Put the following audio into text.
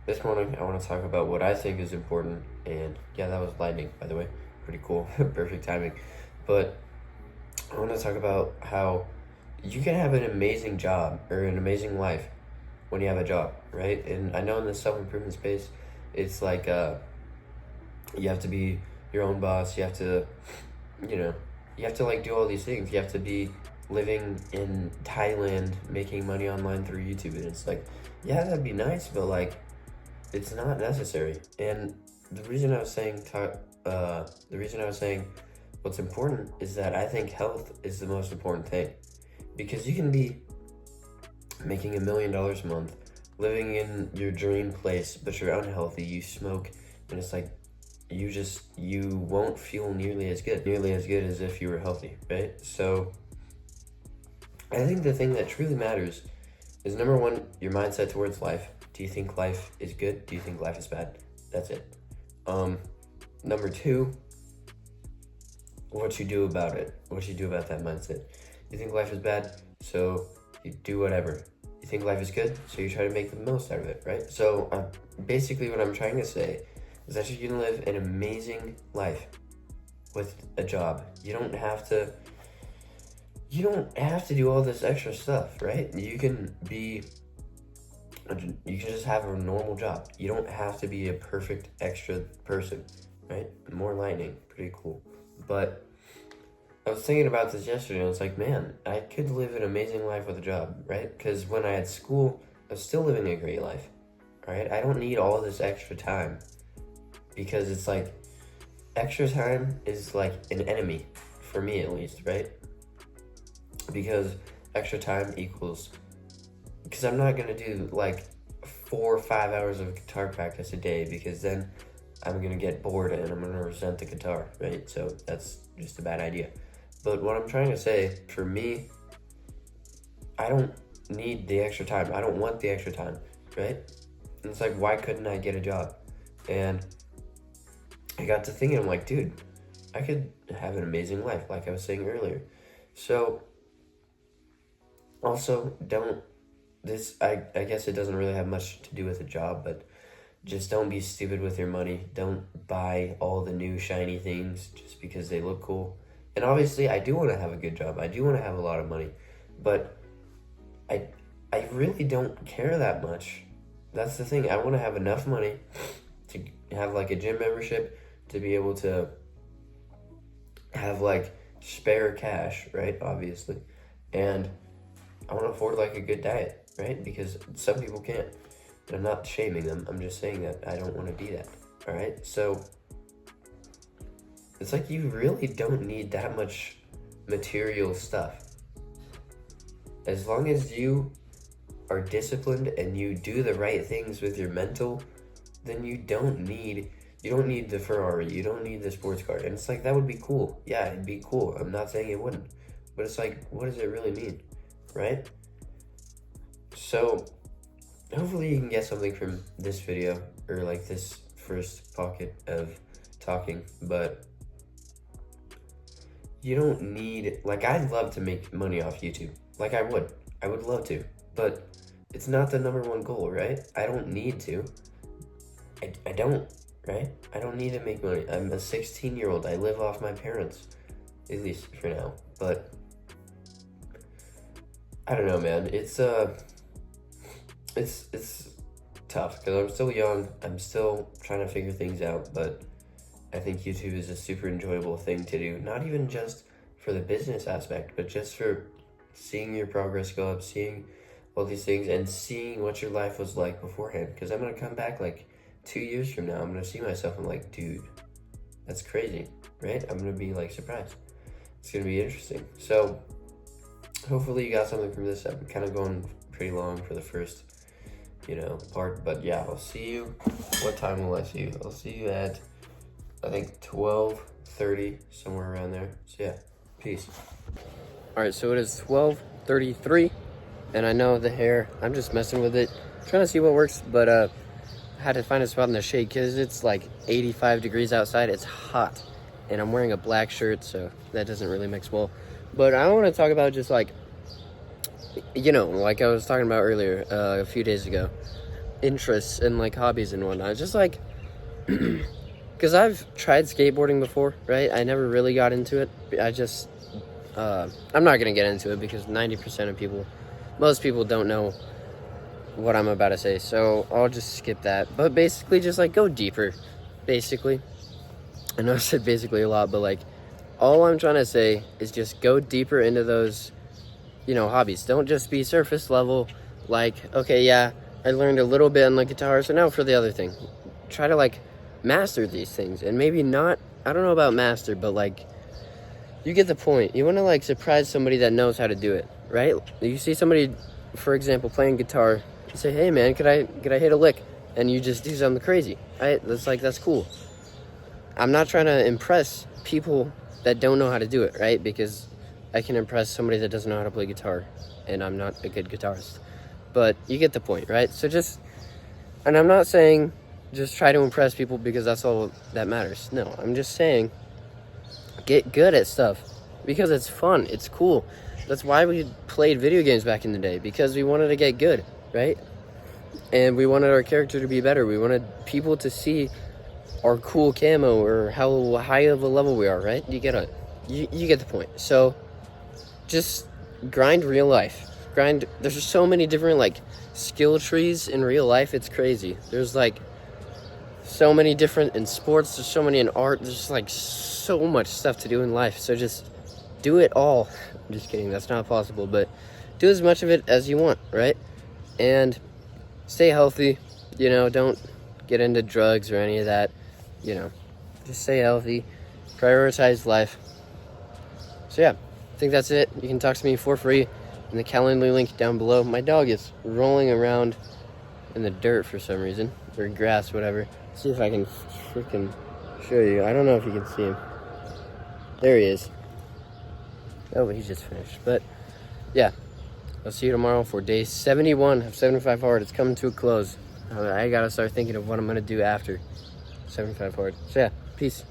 This morning, I want to talk about what I think is important. And yeah, that was lightning, by the way. Pretty cool. Perfect timing. But I want to talk about how you can have an amazing job or an amazing life when you have a job, right? And I know in the self improvement space, it's like you have to be your own boss. You have to, you know, you have to like do all these things. You have to be living in Thailand, making money online through YouTube. And it's like, yeah, that'd be nice, but like, it's not necessary. And the reason I was saying, the reason I was saying what's important is that I think health is the most important thing. Because you can be making $1 million a month, living in your dream place, but you're unhealthy, you smoke, and it's like you won't feel nearly as good as if you were healthy, right? So I think the thing that truly matters is number one, your mindset towards life. Do you think life is good? Do you think life is bad? That's it. Um, Number two, what you do about it. What you do about that mindset. You think life is bad, so you do whatever. You think life is good, so you try to make the most out of it, right? So basically what I'm trying to say is that you can live an amazing life with a job. You don't have to do all this extra stuff, right? You can just have a normal job. You don't have to be a perfect extra person, right? More lightning, pretty cool. But I was thinking about this yesterday, and I was like, man, I could live an amazing life with a job, right? Because when I had school, I was still living a great life, right? I don't need all this extra time because it's like extra time is like an enemy for me at least, right? Because extra time equals, because I'm not gonna do like 4 or 5 hours of guitar practice a day because then I'm gonna get bored and I'm gonna resent the guitar, right? So that's just a bad idea. But what I'm trying to say, for me, I don't need the extra time. I don't want the extra time, right? And it's like, why couldn't I get a job? And I got to thinking, I'm like, dude, I could have an amazing life, like I was saying earlier. So, also, I guess it doesn't really have much to do with a job, but just don't be stupid with your money. Don't buy all the new shiny things just because they look cool. And obviously, I do want to have a good job. I do want to have a lot of money, but I I really don't care that much. That's the thing. I want to have enough money to have like a gym membership, to be able to have like spare cash, right? Obviously. And I want to afford like a good diet, right? Because some people can't. And I'm not shaming them. I'm just saying that I don't want to be that. All right. So it's like you really don't need that much material stuff. As long as you are disciplined and you do the right things with your mental, then you don't need the Ferrari, you don't need the sports car. And it's like that would be cool. Yeah, it'd be cool. I'm not saying it wouldn't. But it's like, what does it really mean? Right? So hopefully you can get something from this video or like this first pocket of talking, but you don't need, like, I'd love to make money off YouTube. Like I would love to, but it's not the number one goal, right? I don't need to. I don't, right? I don't need to make money. I'm a 16-year-old. I live off my parents, at least for now. But I don't know, man. It's tough because I'm still young. I'm still trying to figure things out, but I think YouTube is a super enjoyable thing to do. Not even just for the business aspect, but just for seeing your progress go up, seeing all these things, and seeing what your life was like beforehand. Because I'm gonna come back like 2 years from now. I'm gonna see myself and like, dude, that's crazy, right? I'm gonna be like surprised. It's gonna be interesting. So hopefully you got something from this. I'm kind of going pretty long for the first, part. But yeah, I'll see you. What time will I see you? I'll see you at, I think, 12:30, somewhere around there. So yeah, peace. All right, so it is 12:33, and I know the hair, I'm just messing with it, trying to see what works, but I had to find a spot in the shade because it's like 85 degrees outside. It's hot, and I'm wearing a black shirt, so that doesn't really mix well. But I want to talk about just like, like I was talking about earlier, a few days ago. interests and like hobbies and whatnot. Just like, because I've tried skateboarding before, right? I never really got into it. I'm not gonna get into it because 90% of people, most people don't know what I'm about to say, so I'll just skip that. But basically, just like go deeper. Basically, I know I said basically a lot, but like all I'm trying to say is just go deeper into those, hobbies. Don't just be surface level. Like, okay, yeah, I learned a little bit on the guitar, so now for the other thing. Try to like master these things, and maybe not. I don't know about master, but like you get the point. You want to like surprise somebody that knows how to do it, right? You see somebody, for example, playing guitar. You say, "Hey, man, could I hit a lick?" And you just do something crazy, right? That's cool. I'm not trying to impress people that don't know how to do it, right? Because I can impress somebody that doesn't know how to play guitar, and I'm not a good guitarist. But you get the point, right? So and I'm not saying just try to impress people because that's all that matters. No, I'm just saying get good at stuff because it's fun, it's cool. That's why we played video games back in the day, because we wanted to get good, right? And we wanted our character to be better. We wanted people to see our cool camo or how high of a level we are, right? You get the point. So just grind real life. There's so many different like skill trees in real life. It's crazy. There's like so many different in sports. There's so many in art. There's just like so much stuff to do in life. So just do it all. I'm just kidding. That's not possible. But do as much of it as you want, right? And stay healthy. Don't get into drugs or any of that. Just stay healthy. Prioritize life. So yeah, I think that's it. You can talk to me for free in the Calendly link down below. My dog is rolling around in the dirt for some reason, or grass, whatever. See if I can freaking show you. I don't know if you can see him. There he is. Oh, but he just finished. But yeah, I'll see you tomorrow for day 71 of 75 Hard. It's coming to a close. I gotta start thinking of what I'm gonna do after 75 Hard. So yeah, peace.